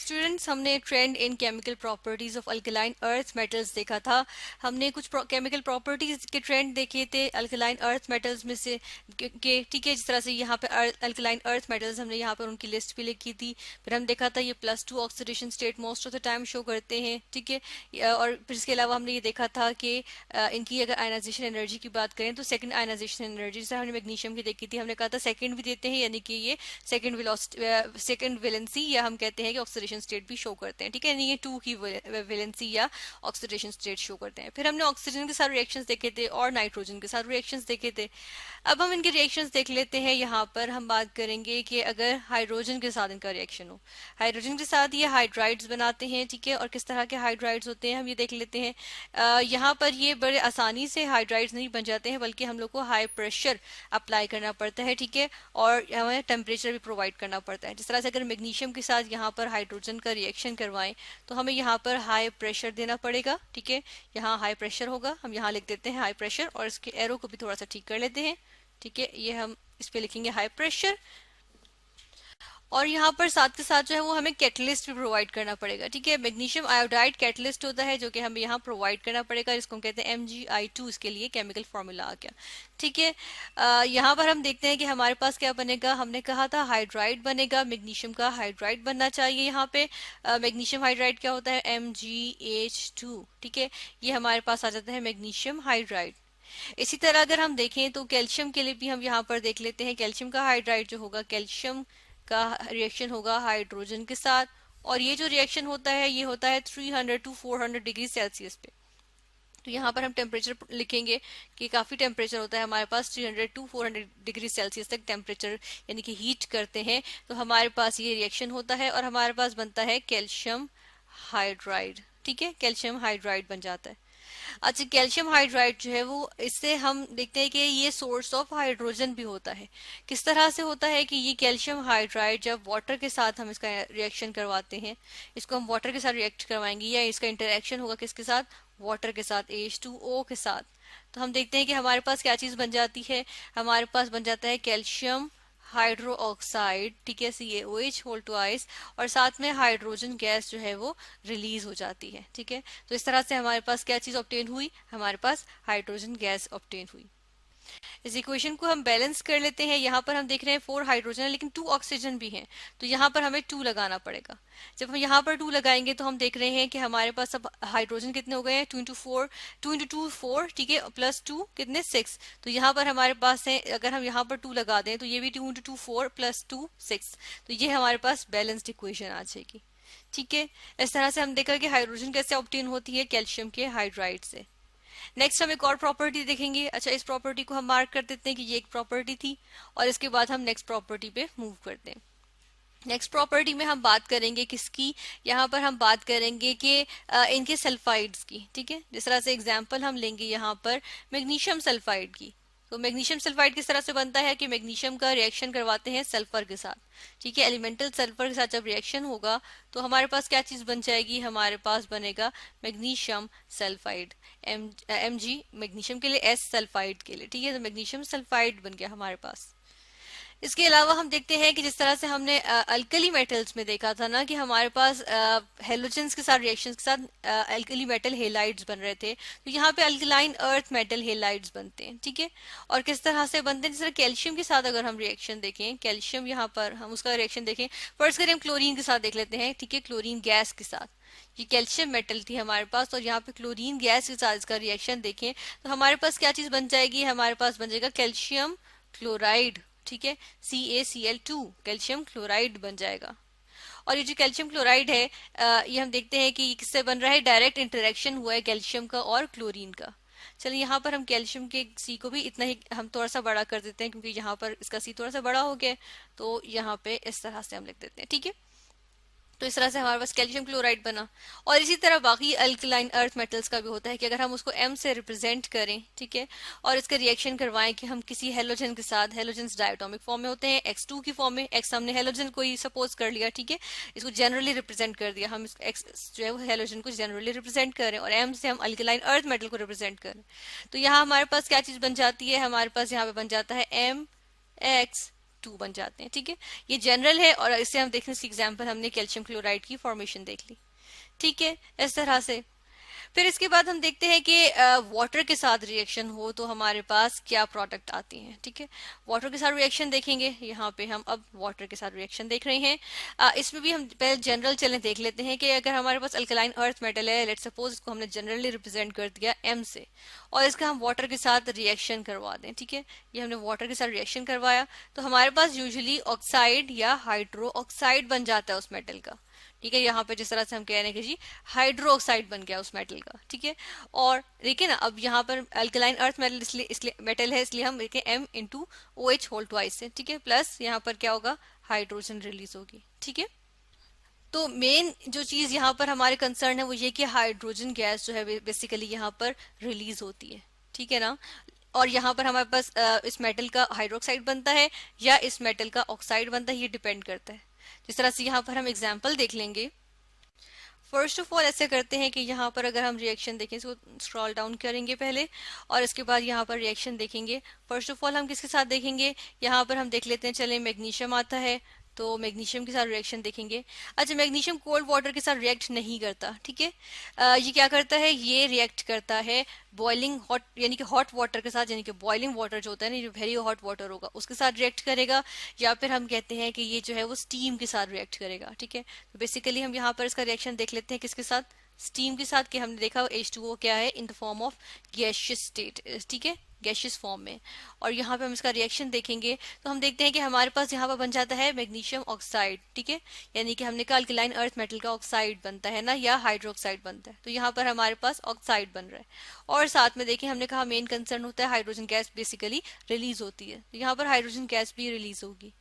Students, हमने trend in chemical properties of alkaline earth metals देखा था। हमने कुछ केमिकल प्रॉपर्टीज के ट्रेंड देखे थे अल्कलाइन अर्थ मेटल्स में से ठीक है। जिस तरह से यहाँ पे अल्कलाइन अर्थ मेटल्स हमने यहाँ पर उनकी लिस्ट भी लिखी थी। फिर हम देखा था ये +2 oxidation state most of the time show करते हैं, ठीक है। और फिर इसके अलावा हमने ये देखा था कि इनकी अगर आयनाइजेशन एनर्जी की बात करें तो सेकंड आयनाइजेशन एनर्जी, जैसे हमने मैग्नीशियम की देखी थी, हमने कहा था सेकंड भी देते हैं, यानी कि ये सेकंड वेलेंसी या हम कहते हैं कि ऑक्सीडेशन स्टेट भी शो करते हैं, ठीक है। यानी ये 2 की वेलेंसी या ऑक्सीडेशन स्टेट शो करते हैं। फिर हमने ऑक्सीजन के साथ रिएक्शंस देखे थे और नाइट्रोजन के साथ रिएक्शंस देखे थे। अब हम इनके रिएक्शंस देख लेते हैं। यहाँ पर हम बात करेंगे कि अगर हाइड्रोजन के साथ इनका रिएक्शन हो, हाइड्रोजन के साथ ये हाइड्राइड्स बनाते हैं, ठीक है। और किस तरह के हाइड्राइड्स होते हैं हम ये देख लेते हैं। यहाँ पर ये बड़े आसानी से हाइड्राइड्स नहीं बन जाते हैं, बल्कि हम लोग को हाई प्रेशर अप्लाई करना पड़ता है, ठीक है। और हमें टेम्परेचर भी प्रोवाइड करना पड़ता है। जिस तरह से अगर मैग्नीशियम के साथ यहाँ पर हाइड्रोजन का रिएक्शन करवाएं तो हमें यहाँ पर हाई प्रेशर देना पड़ेगा, ठीक है। यहाँ हाई प्रेशर होगा, हम यहाँ लिख देते हैं हाई प्रेशर, और इसके एरो को भी थोड़ा सा ठीक कर लेते हैं, ठीक है। ये हम इस पे लिखेंगे हाई प्रेशर। और यहाँ पर साथ के साथ जो है वो हमें कैटलिस्ट भी प्रोवाइड करना पड़ेगा, ठीक है। मैग्नीशियम आयोडाइड कैटलिस्ट होता है जो कि हमें यहाँ प्रोवाइड करना पड़ेगा, जिसको हम कहते हैं MgI2। इसके लिए केमिकल फॉर्मूला आ गया, ठीक है। यहाँ पर हम देखते हैं कि हमारे पास क्या बनेगा। हमने कहा था हाइड्राइड बनेगा, मैग्नीशियम का हाइड्राइड बनना चाहिए। यहाँ पे मैग्नीशियम हाइड्राइड क्या होता है, MgH2, ठीक है। ये हमारे पास आ जाता है मैग्नीशियम हाइड्राइड। इसी तरह अगर हम देखें तो कैल्शियम के लिए भी हम यहाँ पर देख लेते हैं। कैल्शियम का हाइड्राइड जो होगा, कैल्शियम का रिएक्शन होगा हाइड्रोजन के साथ, और ये जो रिएक्शन होता है ये होता है 300 to 400 डिग्री सेल्सियस पे। तो यहाँ पर हम टेम्परेचर लिखेंगे कि काफ़ी टेम्परेचर होता है हमारे पास, 300 to 400 डिग्री सेल्सियस तक टेम्परेचर यानी कि हीट करते हैं। तो हमारे पास ये रिएक्शन होता है और हमारे पास बनता है कैल्शियम हाइड्राइड, ठीक है। कैल्शियम हाइड्राइड बन जाता है। अच्छा, कैल्शियम हाइड्राइड जो है वो, इससे हम देखते हैं कि ये सोर्स ऑफ हाइड्रोजन भी होता है। किस तरह से होता है कि ये कैल्शियम हाइड्राइड जब वाटर के साथ हम इसका रिएक्शन करवाते हैं, इसको हम वाटर के साथ रिएक्ट करवाएंगे या इसका इंटरेक्शन होगा किसके साथ, वाटर के साथ, H2O के साथ। तो हम देखते हैं कि हमारे पास क्या चीज बन जाती है, हमारे पास बन जाता है कैल्शियम हाइड्रो ऑक्साइड, ठीक है, CaOH होल ट्वाइस, और साथ में हाइड्रोजन गैस जो है वो रिलीज हो जाती है, ठीक है। तो इस तरह से हमारे पास क्या चीज ऑब्टेन हुई, हमारे पास हाइड्रोजन गैस ऑब्टेन हुई। इस इक्वेशन को हम बैलेंस कर लेते हैं। यहाँ पर हम देख रहे हैं 4 हाइड्रोजन है लेकिन 2 ऑक्सीजन भी हैं, तो यहाँ पर हमें 2 लगाना पड़ेगा। जब हम यहाँ पर 2 लगाएंगे तो हम देख रहे हैं कि हमारे पास अब हाइड्रोजन कितने हो गए हैं, 2 इंटू 2 4, ठीक है, +2 कितने 6। तो यहाँ पर हमारे पास है, अगर हम यहाँ पर 2 लगा दें तो ये भी 2 इंटू 2 4 +2 6, तो ये हमारे पास बैलेंस्ड इक्वेशन आ जाएगी, ठीक है। इस तरह से हम देखा कि हाइड्रोजन कैसे ऑब्टेन होती है, कैल्शियम के हाइड्राइड से। नेक्स्ट हम एक और प्रॉपर्टी देखेंगे। अच्छा, इस प्रॉपर्टी को हम मार्क कर देते हैं कि ये एक प्रॉपर्टी थी, और इसके बाद हम नेक्स्ट प्रॉपर्टी पे मूव करते हैं। नेक्स्ट प्रॉपर्टी में हम बात करेंगे किसकी, यहाँ पर हम बात करेंगे कि इनके सल्फाइड्स की, ठीक है। जिस तरह से एग्जांपल हम लेंगे यहाँ पर मैग्नीशियम सल्फाइड की। तो मैग्नीशियम सल्फाइड किस तरह से बनता है कि मैग्नीशियम का रिएक्शन करवाते हैं सल्फर के साथ, ठीक है। एलिमेंटल सल्फर के साथ जब रिएक्शन होगा तो हमारे पास क्या चीज बन जाएगी, हमारे पास बनेगा मैग्नीशियम सल्फाइड। Mg मैग्नीशियम के लिए, S सल्फाइड के लिए, ठीक है। तो मैग्नीशियम सल्फाइड बन गया हमारे पास। इसके अलावा हम देखते हैं कि जिस तरह से हमने अल्कली मेटल्स में देखा था ना कि हमारे पास हेलोजेंस के साथ रिएक्शंस के साथ अल्कली मेटल हेलाइड्स बन रहे थे, तो यहाँ पे अल्कलाइन अर्थ मेटल हेलाइड्स बनते हैं, ठीक है। और किस तरह से बनते हैं, जिस तरह कैल्शियम के साथ अगर हम रिएक्शन देखें, कैल्शियम यहाँ पर हम उसका रिएक्शन देखें, फर्स्ट करें हम क्लोरीन के साथ देख लेते हैं, ठीक है। क्लोरीन गैस के साथ, ये कैल्शियम मेटल थी हमारे पास, और यहाँ पे क्लोरीन गैस के साथ इसका रिएक्शन देखें तो हमारे पास क्या चीज बन जाएगी, हमारे पास बन जाएगा कैल्शियम क्लोराइड, ठीक है, CaCl2, कैल्शियम क्लोराइड बन जाएगा। और ये जो कैल्शियम क्लोराइड है, ये हम देखते हैं कि ये किससे बन रहा है, डायरेक्ट इंटरेक्शन हुआ है कैल्शियम का और क्लोरीन का। चलिए यहाँ पर हम कैल्शियम के सी को भी इतना ही हम थोड़ा सा बड़ा कर देते हैं, क्योंकि यहाँ पर इसका सी थोड़ा सा बड़ा हो गया, तो यहाँ पे इस तरह से हम लिख देते हैं, ठीक है। तो इस तरह से हमारे पास कैल्शियम क्लोराइड बना। और इसी तरह बाकी अल्कलाइन अर्थ मेटल्स का भी होता है कि अगर हम उसको M से रिप्रेजेंट करें, ठीक है, और इसका रिएक्शन करवाएं कि हम किसी हेलोजन के साथ, हेलोजन डायटोमिक फॉर्म में होते हैं, X2 की फॉर्म में, X हमने हेलोजन को ही सपोज कर लिया, ठीक है, इसको जनरली रिप्रेजेंट कर दिया, हम X जो है वो हेलोजन को जनरली रिप्रेजेंट करें, और M से हम अल्कलाइन अर्थ मेटल को रिप्रेजेंट करें, तो यहाँ हमारे पास क्या चीज बन जाती है, हमारे पास यहाँ पे बन जाता है 2 बन जाते हैं। ठीक है, ये जनरल है और इसे हम देखने से एग्जाम्पल हमने कैल्शियम क्लोराइड की फॉर्मेशन देख ली। ठीक है, इस तरह से। फिर इसके बाद हम देखते हैं कि वाटर के साथ रिएक्शन हो तो हमारे पास क्या प्रोडक्ट आती हैं। ठीक है, वाटर के साथ रिएक्शन देखेंगे। यहाँ पे हम अब वाटर के साथ रिएक्शन देख रहे हैं। इसमें भी हम पहले जनरल चलें देख लेते हैं कि अगर हमारे पास अल्कलाइन अर्थ मेटल है, लेट्स सपोज इसको हमने जनरली रिप्रेजेंट कर दिया एम से, और इसका हम वाटर के साथ रिएक्शन करवा दें। ठीक है, ये हमने वाटर के साथ रिएक्शन करवाया तो हमारे पास यूजुअली ऑक्साइड या हाइड्रो ऑक्साइड बन जाता है उस मेटल का। ठीक है, यहाँ पे जिस तरह से हम कह रहे हैं कि जी हाइड्रो ऑक्साइड बन गया उस मेटल का। ठीक है, और देखिए ना, अब यहाँ पर अल्कलाइन अर्थ मेटल इसलिए मेटल है, इसलिए हम लिखें M into OH whole twice से। ठीक है, प्लस यहाँ पर क्या होगा, हाइड्रोजन रिलीज होगी। ठीक है, तो मेन जो चीज यहाँ पर हमारे कंसर्न है वो ये कि हाइड्रोजन गैस जो है बेसिकली यहाँ पर रिलीज होती है। ठीक है ना, और यहाँ पर हमारे पास इस मेटल का हाइड्रोक्साइड बनता है या इस मेटल का ऑक्साइड बनता है, ये डिपेंड करता है। जिस तरह से यहाँ पर हम एग्जाम्पल देख लेंगे। फर्स्ट ऑफ ऑल ऐसे करते हैं कि यहाँ पर अगर हम रिएक्शन देखें, इसको स्क्रॉल डाउन करेंगे पहले और इसके बाद यहाँ पर रिएक्शन देखेंगे। फर्स्ट ऑफ ऑल हम किसके साथ देखेंगे, यहाँ पर हम देख लेते हैं, चले मैग्नीशियम आता है तो मैग्नीशियम के साथ रिएक्शन देखेंगे। अच्छा, मैग्नीशियम कोल्ड वाटर के साथ रिएक्ट नहीं करता। ठीक है, ये क्या करता है, ये रिएक्ट करता है बॉइलिंग हॉट यानी कि हॉट वाटर के साथ, यानी कि बॉइलिंग वाटर जो होता है ना, जो वेरी हॉट वाटर होगा उसके साथ रिएक्ट करेगा, या फिर हम कहते हैं कि ये जो है वो स्टीम के साथ रिएक्ट करेगा। ठीक है, तो बेसिकली हम यहाँ पर इसका रिएक्शन देख लेते हैं किसके साथ, स्टीम के साथ, कि हमने देखा H2O क्या है, in the form of gaseous state. ठीक है, गैशियस फॉर्म में। और यहाँ पे हम इसका रिएक्शन देखेंगे तो हम देखते हैं कि हमारे पास यहाँ पर बन जाता है मैग्नीशियम ऑक्साइड। ठीक है, यानी कि हमने कहा अल्कलाइन अर्थ मेटल का ऑक्साइड बनता है ना, या हाइड्रोक्साइड बनता है, तो यहाँ पर हमारे पास ऑक्साइड बन रहा है। और साथ में देखिए हमने कहा मेन कंसर्न होता है हाइड्रोजन गैस बेसिकली रिलीज होती है, तो यहाँ पर हाइड्रोजन गैस भी रिलीज होगी।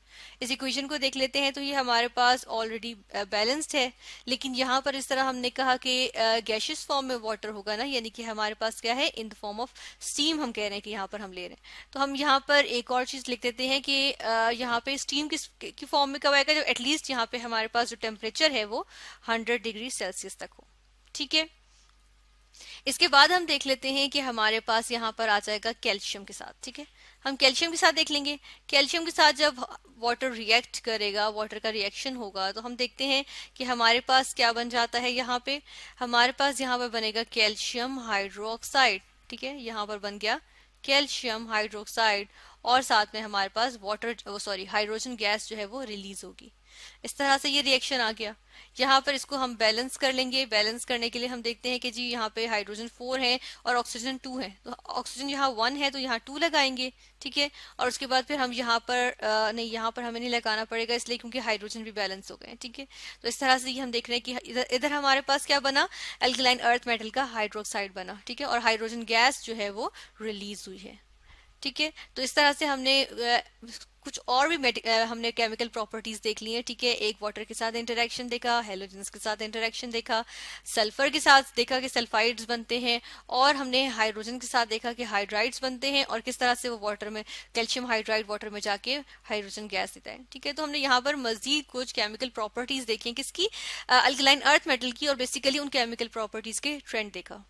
इस इक्वेशन को देख लेते हैं तो ये हमारे पास ऑलरेडी बैलेंस्ड है, लेकिन यहाँ पर इस तरह हमने कहा कि गैशियस फॉर्म में वाटर होगा ना, यानी कि हमारे पास क्या है, in the form of steam हम कह रहे हैं कि यहाँ पर हम ले रहे हैं। तो हम यहाँ पर एक और चीज लिख देते हैं कि यहाँ पे स्टीम की फॉर्म में कब आएगा, जो एटलीस्ट यहाँ पे हमारे पास जो टेम्परेचर है वो 100 डिग्री सेल्सियस तक हो। ठीक है, इसके बाद हम देख लेते हैं कि हमारे पास यहाँ पर आ जाएगा कैल्शियम के साथ। ठीक है, हम कैल्शियम के साथ देख लेंगे। कैल्शियम के साथ जब वाटर रिएक्ट करेगा, वाटर का रिएक्शन होगा, तो हम देखते हैं कि हमारे पास क्या बन जाता है। यहाँ पे हमारे पास यहाँ पर बनेगा कैल्शियम हाइड्रोक्साइड। ठीक है, यहाँ पर बन गया कैल्शियम हाइड्रोक्साइड, और साथ में हमारे पास वाटर सॉरी हाइड्रोजन गैस जो है वो रिलीज होगी। इस तरह से ये रिएक्शन आ गया। यहाँ पर इसको हम बैलेंस कर लेंगे। बैलेंस करने के लिए हम देखते हैं कि जी यहाँ पे हाइड्रोजन 4 है और ऑक्सीजन 2 है, तो ऑक्सीजन यहाँ 1 है तो यहाँ 2 लगाएंगे। ठीक है, और उसके बाद फिर हम यहाँ पर नहीं, यहाँ पर हमें नहीं लगाना पड़ेगा इसलिए क्योंकि हाइड्रोजन भी बैलेंस हो गए। ठीक है, तो इस तरह से ये हम देख रहे हैं कि इधर हमारे पास क्या बना, अल्कलाइन अर्थ मेटल का हाइड्रोक्साइड बना। ठीक है, और हाइड्रोजन गैस जो है वो रिलीज हुई है। ठीक है, तो इस तरह से हमने कुछ और भी हमने केमिकल प्रॉपर्टीज देख ली हैं। ठीक है, एक वाटर के साथ इंटरेक्शन देखा, हेलोजन्स के साथ इंटरेक्शन देखा, सल्फर के साथ देखा कि सल्फाइड्स बनते हैं, और हमने हाइड्रोजन के साथ देखा कि हाइड्राइड्स बनते हैं और किस तरह से वो वाटर में कैल्शियम हाइड्राइड वाटर में जाके हाइड्रोजन गैस देता है। ठीक है, तो हमने यहाँ पर मजीद कुछ केमिकल प्रॉपर्टीज देखी हैं किसकी, अल्कलाइन अर्थ मेटल की, और बेसिकली उन केमिकल प्रॉपर्टीज के ट्रेंड देखा।